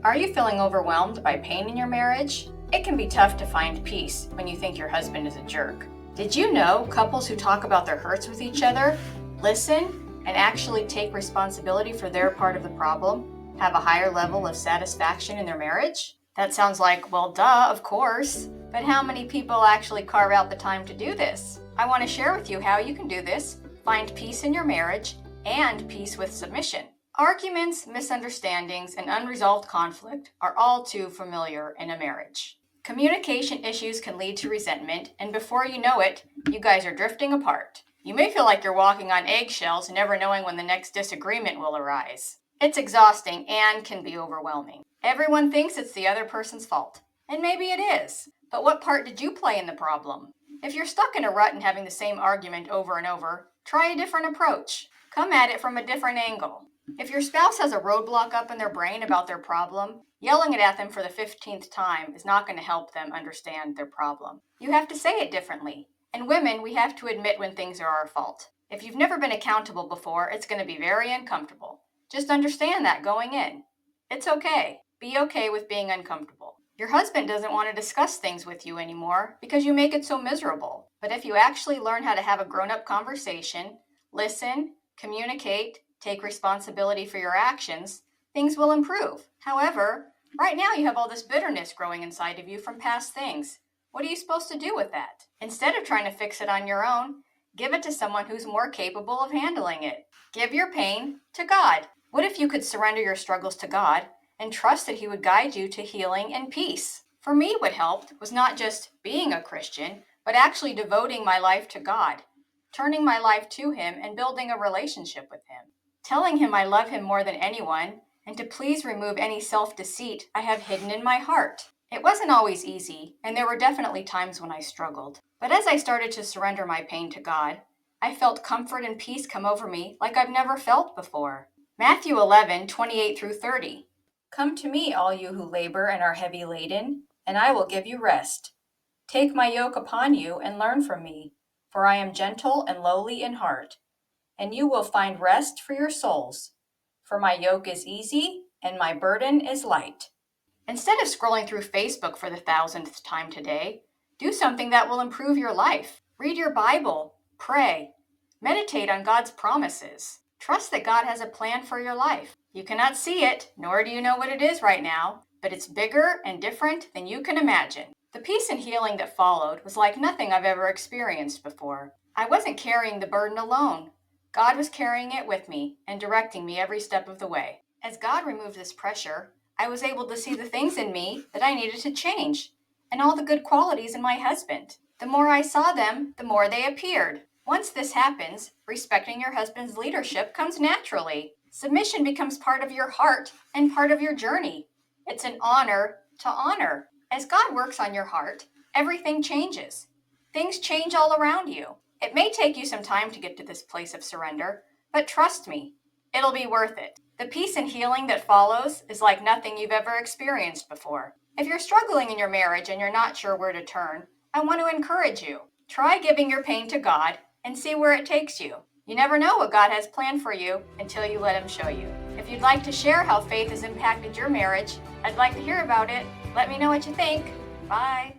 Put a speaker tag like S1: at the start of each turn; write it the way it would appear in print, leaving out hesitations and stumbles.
S1: Are you feeling overwhelmed by pain in your marriage? It can be tough to find peace when you think your husband is a jerk. Did you know couples who talk about their hurts with each other, listen, and actually take responsibility for their part of the problem have a higher level of satisfaction in their marriage? That sounds like, well, duh, of course. But how many people actually carve out the time to do this? I want to share with you how you can do this, find peace in your marriage, and peace with submission. Arguments, misunderstandings, and unresolved conflict are all too familiar in a marriage. Communication issues can lead to resentment, and before you know it, you guys are drifting apart. You may feel like you're walking on eggshells, never knowing when the next disagreement will arise. It's exhausting and can be overwhelming. Everyone thinks it's the other person's fault, and maybe it is. But what part did you play in the problem? If you're stuck in a rut and having the same argument over and over, try a different approach. Come at it from a different angle. If your spouse has a roadblock up in their brain about their problem, yelling it at them for the 15th time is not going to help them understand their problem. You have to say it differently. And women, we have to admit when things are our fault. If you've never been accountable before, it's going to be very uncomfortable. Just understand that going in. It's okay. Be okay with being uncomfortable. Your husband doesn't want to discuss things with you anymore because you make it so miserable. But if you actually learn how to have a grown-up conversation, listen, communicate, take responsibility for your actions, things will improve. However, right now you have all this bitterness growing inside of you from past things. What are you supposed to do with that? Instead of trying to fix it on your own, give it to someone who's more capable of handling it. Give your pain to God. What if you could surrender your struggles to God and trust that He would guide you to healing and peace? For me, what helped was not just being a Christian, but actually devoting my life to God, turning my life to Him and building a relationship with Him. Telling Him I love Him more than anyone, and to please remove any self-deceit I have hidden in my heart. It wasn't always easy, and there were definitely times when I struggled. But as I started to surrender my pain to God, I felt comfort and peace come over me like I've never felt before. Matthew 11:28-30. Come to me, all you who labor and are heavy laden, and I will give you rest. Take my yoke upon you and learn from me, for I am gentle and lowly in heart, and you will find rest for your souls. For my yoke is easy and my burden is light. Instead of scrolling through Facebook for the 1000th time today, do something that will improve your life. Read your Bible, pray, meditate on God's promises. Trust that God has a plan for your life. You cannot see it, nor do you know what it is right now, but it's bigger and different than you can imagine. The peace and healing that followed was like nothing I've ever experienced before. I wasn't carrying the burden alone. God was carrying it with me and directing me every step of the way. As God removed this pressure, I was able to see the things in me that I needed to change, and all the good qualities in my husband. The more I saw them, the more they appeared. Once this happens, respecting your husband's leadership comes naturally. Submission becomes part of your heart and part of your journey. It's an honor to honor. As God works on your heart, everything changes. Things change all around you. It may take you some time to get to this place of surrender, but trust me, it'll be worth it. The peace and healing that follows is like nothing you've ever experienced before. If you're struggling in your marriage and you're not sure where to turn, I want to encourage you. Try giving your pain to God and see where it takes you. You never know what God has planned for you until you let Him show you. If you'd like to share how faith has impacted your marriage, I'd like to hear about it. Let me know what you think. Bye.